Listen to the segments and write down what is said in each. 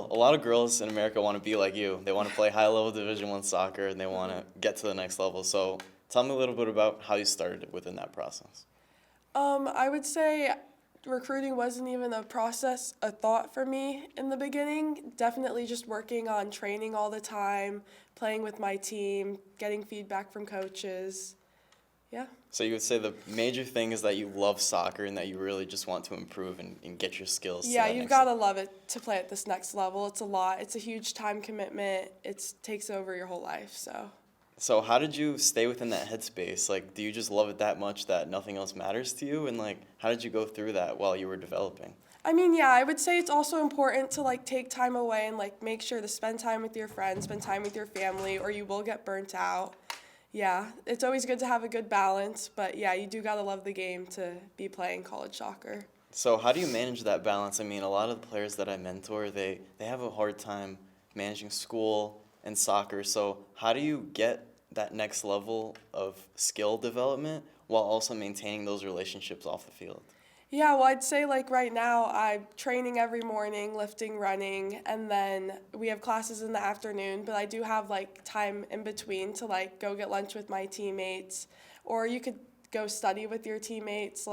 A lot of girls in America want to be like you. They want to play high-level Division I soccer, and they want to get to the next level. So tell me a little bit about how you started within that process. I would say recruiting wasn't even a thought for me in the beginning. Definitely just working on training all the time, playing with my team, getting feedback from coaches. Yeah. So you would say the major thing is that you love soccer and that you really just want to improve and get your skills to Yeah, that you've next got to level. love it to play at this next level. It's a lot. It's a huge time commitment. It takes over your whole life, so. So how did you stay within that headspace? Like, do you just love it that much that nothing else matters to you? And like, how did you go through that while you were developing? I mean, yeah, I would say it's also important to take time away and make sure to spend time with your friends, spend time with your family, or you will get burnt out. Yeah, it's always good to have a good balance, but yeah, you do got to love the game to be playing college soccer. So how do you manage that balance? I mean, a lot of the players that I mentor, they have a hard time managing school and soccer. So how do you get that next level of skill development while also maintaining those relationships off the field? Yeah, well, I'd say right now I'm training every morning, lifting, running, and then we have classes in the afternoon, but I do have time in between to go get lunch with my teammates, or you could go study with your teammates,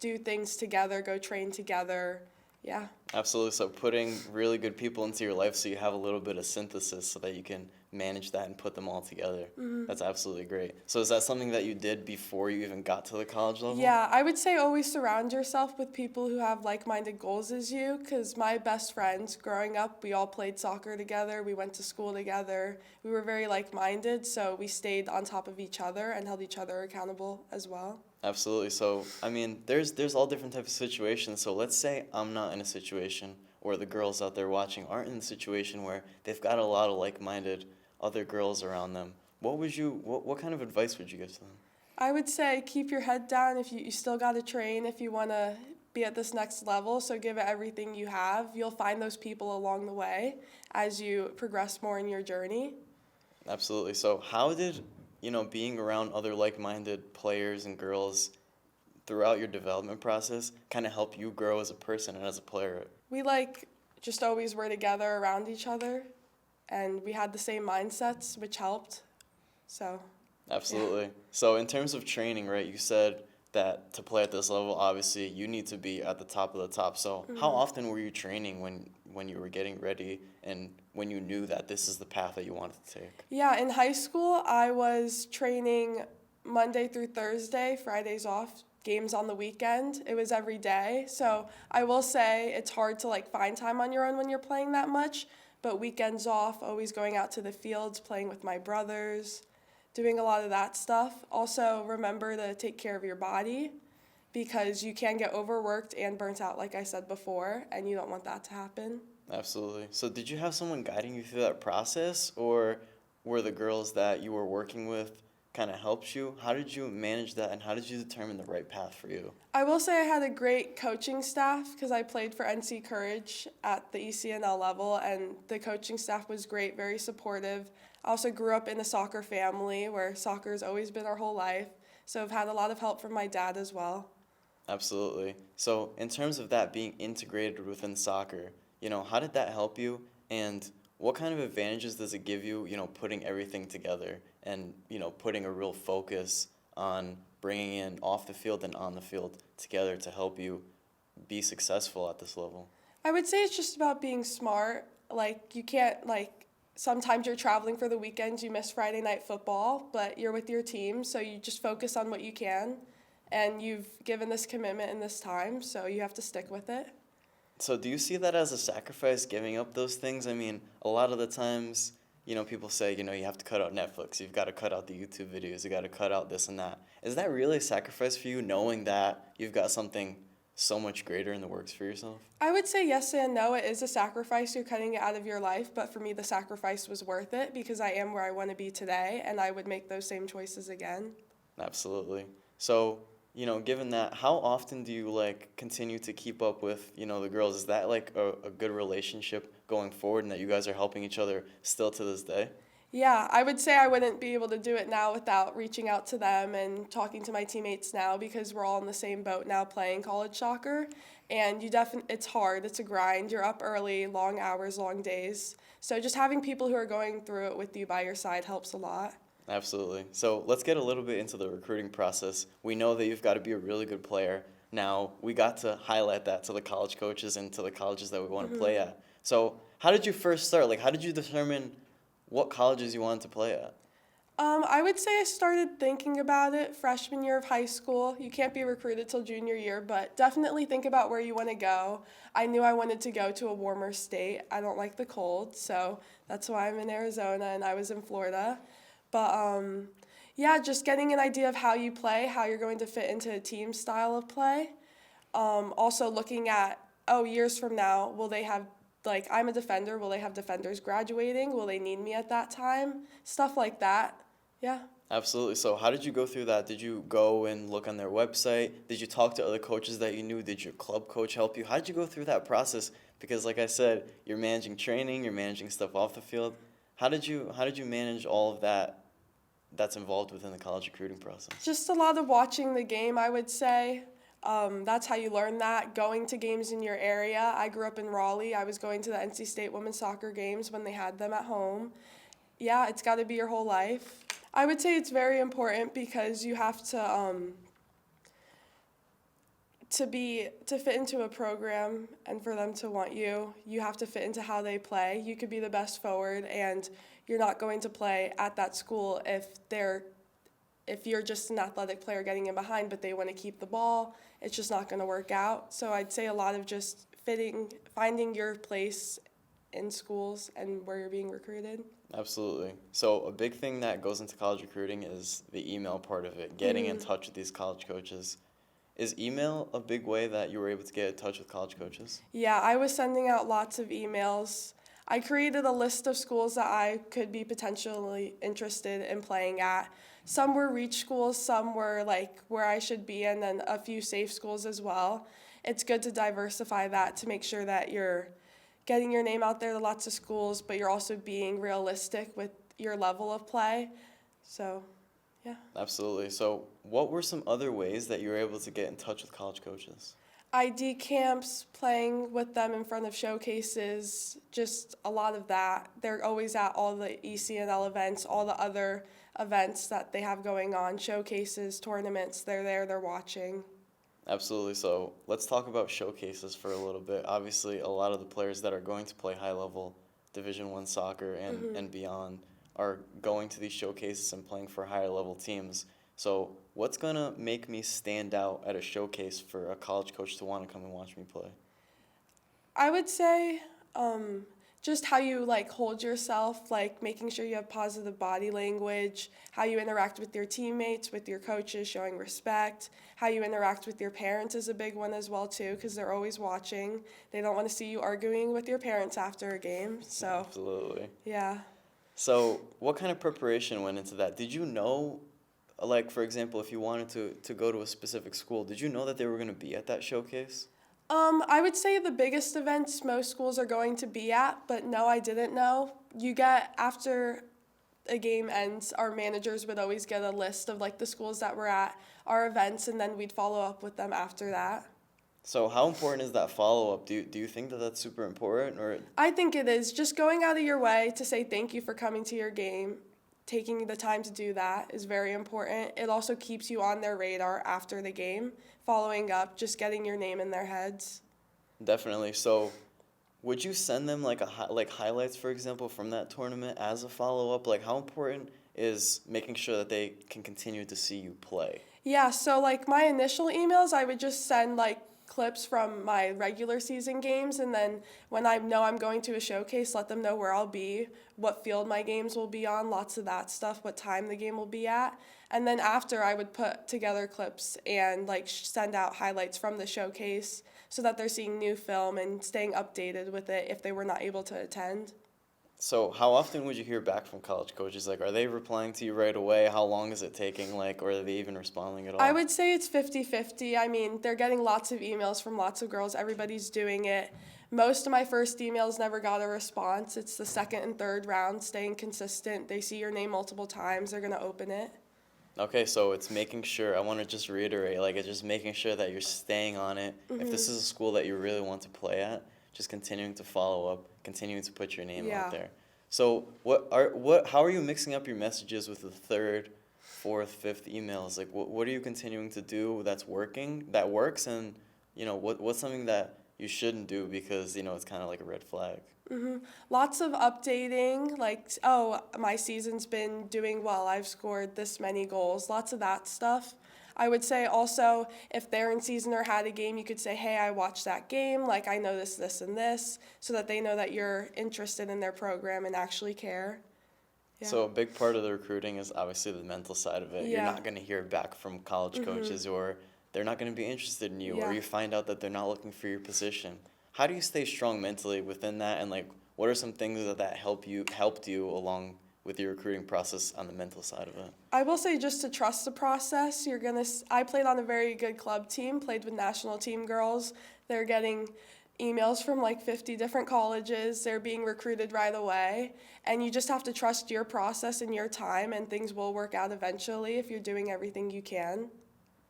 do things together, go train together. Yeah. Absolutely. So putting really good people into your life so you have a little bit of synthesis so that you can manage that and put them all together. That's absolutely great. So is that something that you did before you even got to the college level? Yeah, I would say always surround yourself with people who have like-minded goals as you, because my best friends growing up, we all played soccer together, we went to school together, we were very like-minded, so we stayed on top of each other and held each other accountable as well. Absolutely. So, I mean, there's all different types of situations. So let's say I'm not in a situation, or the girls out there watching aren't in a situation where they've got a lot of like-minded other girls around them. What kind of advice would you give to them? I would say keep your head down if you still got to train if you want to be at this next level, so give it everything you have. You'll find those people along the way as you progress more in your journey. Absolutely. So how did, being around other like-minded players and girls throughout your development process kind of help you grow as a person and as a player? We just always were together around each other, and we had the same mindsets, which helped. So, Absolutely. So in terms of training, right, you said that to play at this level, obviously you need to be at the top of the top. So how often were you training when you were getting ready and when you knew that this is the path that you wanted to take? yeah, in high school, I was training Monday through Thursday, Fridays off, games on the weekend. It was every day. So I will say it's hard to find time on your own when you're playing that much, but weekends off, always going out to the fields, playing with my brothers, doing a lot of that stuff. Also, remember to take care of your body because you can get overworked and burnt out, like I said before, and you don't want that to happen. Absolutely. So did you have someone guiding you through that process, or were the girls that you were working with kind of helped you? How did you manage that, and how did you determine the right path for you? I will say I had a great coaching staff because I played for NC Courage at the ECNL level, and the coaching staff was great, very supportive. I also grew up in a soccer family where soccer has always been our whole life, so I've had a lot of help from my dad as well. Absolutely. So in terms of that being integrated within soccer, how did that help you, and what kind of advantages does it give you, putting everything together and, putting a real focus on bringing in off the field and on the field together to help you be successful at this level? I would say it's just about being smart. You can't, sometimes you're traveling for the weekends, you miss Friday night football, but you're with your team, so you just focus on what you can. And you've given this commitment in this time, so you have to stick with it. So do you see that as a sacrifice, giving up those things? I mean, a lot of the times, people say, you have to cut out Netflix, you've got to cut out the YouTube videos, you got to cut out this and that. Is that really a sacrifice for you, knowing that you've got something so much greater in the works for yourself? I would say yes and no. It is a sacrifice. You're cutting it out of your life, but for me, the sacrifice was worth it because I am where I want to be today, and I would make those same choices again. Absolutely. So, given that, how often do you continue to keep up with, the girls? Is that a good relationship going forward and that you guys are helping each other still to this day? Yeah, I would say I wouldn't be able to do it now without reaching out to them and talking to my teammates now because we're all in the same boat now playing college soccer. and it's hard. It's a grind. You're up early, long hours, long days. So just having people who are going through it with you by your side helps a lot. Absolutely. So let's get a little bit into the recruiting process. We know that you've got to be a really good player. Now, we got to highlight that to the college coaches and to the colleges that we want to play at. So, how did you first start? Like, how did you determine what colleges you wanted to play at? I would say I started thinking about it freshman year of high school. You can't be recruited till junior year, but definitely think about where you want to go. I knew I wanted to go to a warmer state. I don't like the cold, so that's why I'm in Arizona and I was in Florida. But yeah, just getting an idea of how you play, how you're going to fit into a team style of play. Also looking at, years from now, will they have, like, I'm a defender, will they have defenders graduating? Will they need me at that time? Stuff like that. Yeah. Absolutely. So, how did you go through that? Did you go and look on their website? Did you talk to other coaches that you knew? Did your club coach help you? How did you go through that process? Because, like I said, you're managing training, you're managing stuff off the field. How did you manage all of that that's involved within the college recruiting process? Just a lot of watching the game, I would say. That's how you learn that. Going to games in your area. I grew up in Raleigh. I was going to the NC State women's soccer games when they had them at home. Yeah, it's got to be your whole life. I would say it's very important because you have to fit into a program and for them to want you, you have to fit into how they play. You could be the best forward and you're not going to play at that school if you're just an athletic player getting in behind, but they want to keep the ball. It's just not going to work out. So I'd say a lot of just finding your place in schools and where you're being recruited. Absolutely. So a big thing that goes into college recruiting is the email part of it, getting in touch with these college coaches. Is email a big way that you were able to get in touch with college coaches? Yeah, I was sending out lots of emails. I created a list of schools that I could be potentially interested in playing at. Some were reach schools, some were like where I should be, and then a few safe schools as well. It's good to diversify that to make sure that you're getting your name out there to lots of schools, but you're also being realistic with your level of play. So, yeah. Absolutely. So what were some other ways that you were able to get in touch with college coaches? ID camps, playing with them in front of showcases, just a lot of that. They're always at all the ECNL events, all the other events that they have going on, showcases, tournaments. They're there, they're watching. Absolutely. So let's talk about showcases for a little bit. Obviously, a lot of the players that are going to play high-level Division I soccer and beyond are going to these showcases and playing for higher-level teams. So what's going to make me stand out at a showcase for a college coach to want to come and watch me play? I would say just how you hold yourself, making sure you have positive body language, how you interact with your teammates, with your coaches, showing respect, how you interact with your parents is a big one as well too, because they're always watching. They don't want to see you arguing with your parents after a game. So Absolutely. yeah. So what kind of preparation went into that? Did you know, for example, if you wanted to go to a specific school, did you know that they were going to be at that showcase? I would say the biggest events most schools are going to be at, but no, I didn't know. After a game ends, our managers would always get a list of the schools that were at our events, and then we'd follow up with them after that. So how important is that follow-up? Do you think that that's super important? Or I think it is. Just going out of your way to say thank you for coming to your game, taking the time to do that is very important. It also keeps you on their radar after the game, following up, just getting your name in their heads. Definitely. So would you send them highlights, for example, from that tournament as a follow-up? How important is making sure that they can continue to see you play? Yeah, so my initial emails, I would just send clips from my regular season games, and then when I know I'm going to a showcase, let them know where I'll be, what field my games will be on, lots of that stuff, what time the game will be at. And then after, I would put together clips and send out highlights from the showcase so that they're seeing new film and staying updated with it if they were not able to attend. So how often would you hear back from college coaches? Are they replying to you right away? How long is it taking? Or are they even responding at all? I would say it's 50-50. I mean, they're getting lots of emails from lots of girls. Everybody's doing it. Most of my first emails never got a response. It's the second and third round, staying consistent. They see your name multiple times. They're going to open it. Okay, so it's making sure, I want to just reiterate, like, it's just making sure that you're staying on it. If this is a school that you really want to play at, just continuing to follow up, continuing to put your name out Yeah. there. So, how are you mixing up your messages with the third, fourth, fifth emails? Like, what are you continuing to do that's working, that works, and, what's something that you shouldn't do because, it's kind of like a red flag? Lots of updating, like, oh, my season's been doing well. I've scored this many goals. Lots of that stuff. I would say also, if they're in season or had a game, you could say, hey, I watched that game. Like, I know this, and this, so that they know that you're interested in their program and actually care. Yeah. So a big part of the recruiting is obviously the mental side of it. You're Yeah. not going to hear back from college coaches, or they're not going to be interested in you, or Yeah. you find out that they're not looking for your position. How do you stay strong mentally within that, and like what are some things that helped you along with your recruiting process on the mental side of it? I will say just to trust the process. I played on a very good club team, played with national team girls. They're getting emails from like 50 different colleges. They're being recruited right away. And you just have to trust your process and your time, and things will work out eventually if you're doing everything you can.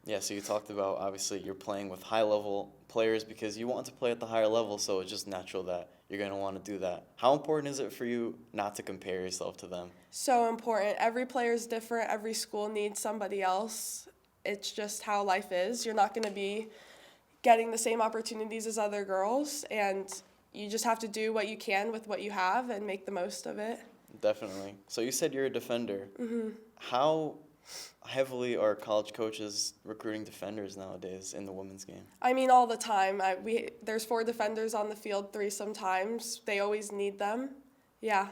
Yeah, so you talked about obviously you're playing with high level players because you want to play at the higher level, so it's just natural that you're going to want to do that. How important is it for you not to compare yourself to them? So important. Every player is different. Every school needs somebody else. It's just how life is. You're not going to be getting the same opportunities as other girls, and you just have to do what you can with what you have and make the most of it. Definitely. So you said you're a defender. How heavily are college coaches recruiting defenders nowadays in the women's game? I mean, all the time. There's 4 defenders on the field, 3 sometimes. They always need them. Yeah.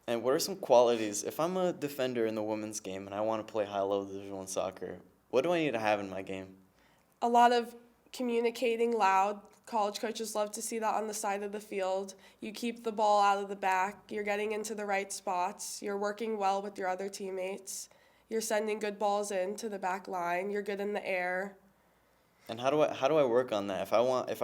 And what are some qualities, if I'm a defender in the women's game and I want to play high-level Division I soccer, what do I need to have in my game? A lot of communicating loud. College coaches love to see that on the side of the field. You keep the ball out of the back. You're getting into the right spots. You're working well with your other teammates. You're sending good balls in to the back line. You're good in the air. And how do I work on that? If I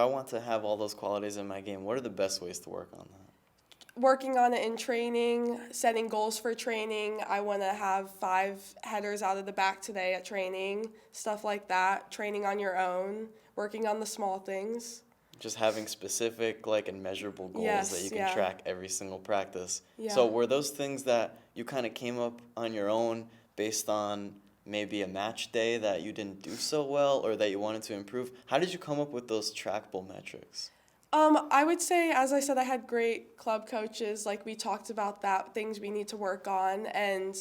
want to have all those qualities in my game, what are the best ways to work on that? Working on it in training, setting goals for training. I want to have 5 headers out of the back today at training, stuff like that. Training on your own, working on the small things. Just having specific and measurable goals Yes, that you can yeah. track every single practice. Yeah. So were those things that you kind of came up on your own based on maybe a match day that you didn't do so well or that you wanted to improve? How did you come up with those trackable metrics? I would say, as I said, I had great club coaches. Like, we talked about that, things we need to work on. And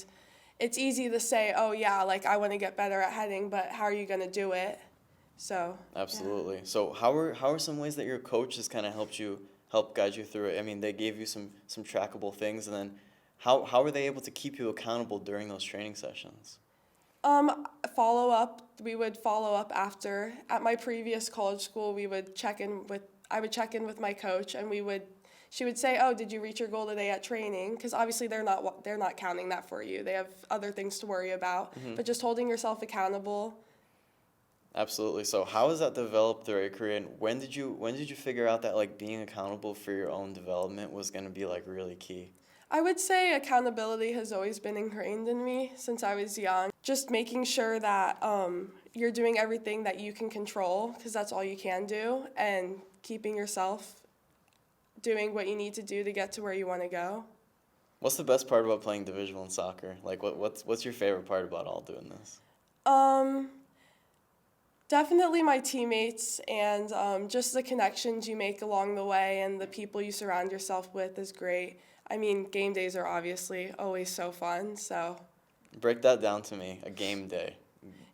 it's easy to say, oh, yeah, I want to get better at heading, but how are you going to do it? So. Absolutely. Yeah. So how are some ways that your coaches kind of help guide you through it? I mean, they gave you some trackable things, and then how were they able to keep you accountable during those training sessions? Follow up. We would follow up after. At my previous college school, I would check in with my coach, and she would say, oh, did you reach your goal today at training? Because obviously they're not counting that for you. They have other things to worry about. But just holding yourself accountable. Absolutely. So how has that developed throughout your career, and when did you figure out that being accountable for your own development was going to be really key? I would say accountability has always been ingrained in me since I was young. Just making sure that you're doing everything that you can control, because that's all you can do, and keeping yourself doing what you need to do to get to where you want to go. What's the best part about playing Division I soccer? What's your favorite part about all doing this? Definitely my teammates, and just the connections you make along the way and the people you surround yourself with is great. I mean, game days are obviously always so fun, so. Break that down to me, a game day.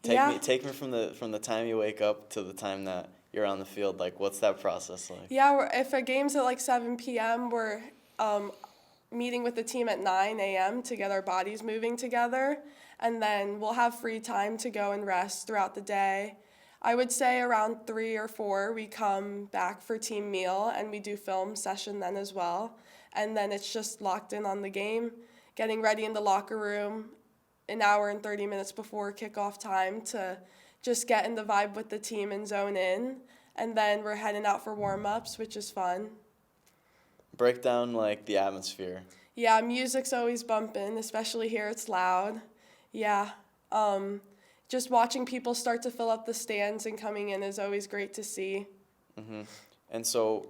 Take me from the time you wake up to the time that you're on the field. What's that process like? Yeah, if a game's at 7 p.m., we're meeting with the team at 9 a.m. to get our bodies moving together, and then we'll have free time to go and rest throughout the day. I would say around 3 or 4 we come back for team meal, and we do film session then as well. And then it's just locked in on the game, getting ready in the locker room an hour and 30 minutes before kickoff time to just get in the vibe with the team and zone in. And then we're heading out for warm-ups, which is fun. Break down the atmosphere. Yeah, music's always bumping, especially here it's loud. Yeah. Just watching people start to fill up the stands and coming in is always great to see. Mm-hmm. And so,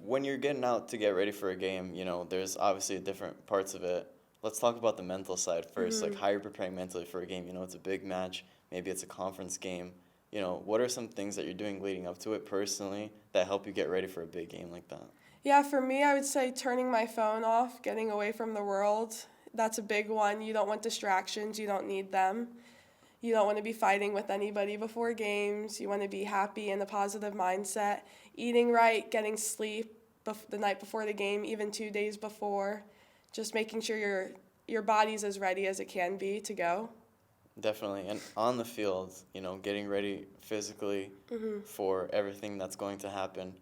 when you're getting out to get ready for a game, there's obviously different parts of it. Let's talk about the mental side first, like how you're preparing mentally for a game. It's a big match, maybe it's a conference game. What are some things that you're doing leading up to it personally that help you get ready for a big game like that? Yeah, for me, I would say turning my phone off, getting away from the world. That's a big one. You don't want distractions, you don't need them. You don't want to be fighting with anybody before games. You want to be happy in a positive mindset. Eating right, getting sleep the night before the game, even 2 days before. Just making sure your body's as ready as it can be to go. Definitely. And on the field, getting ready physically for everything that's going to happen.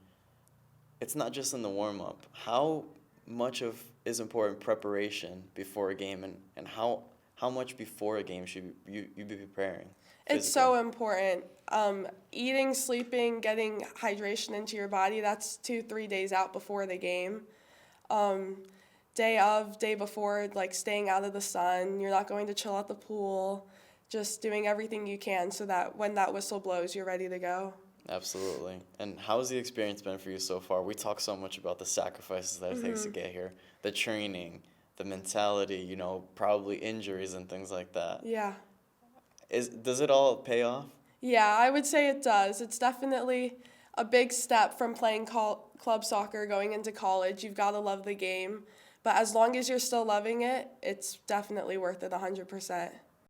It's not just in the warm-up. How much of is important preparation before a game, and how much before a game should you be preparing It's physically? so important. Eating, sleeping, getting hydration into your body, that's 2-3 days out before the game. Day before, like staying out of the sun, you're not going to chill at the pool, just doing everything you can so that when that whistle blows, you're ready to go. Absolutely. And how's the experience been for you so far? We talk so much about the sacrifices that it takes to get here, the training, the mentality, probably injuries and things like that. Yeah. Does it all pay off? Yeah, I would say it does. It's definitely a big step from playing club soccer going into college. You've got to love the game. But as long as you're still loving it, it's definitely worth it 100%.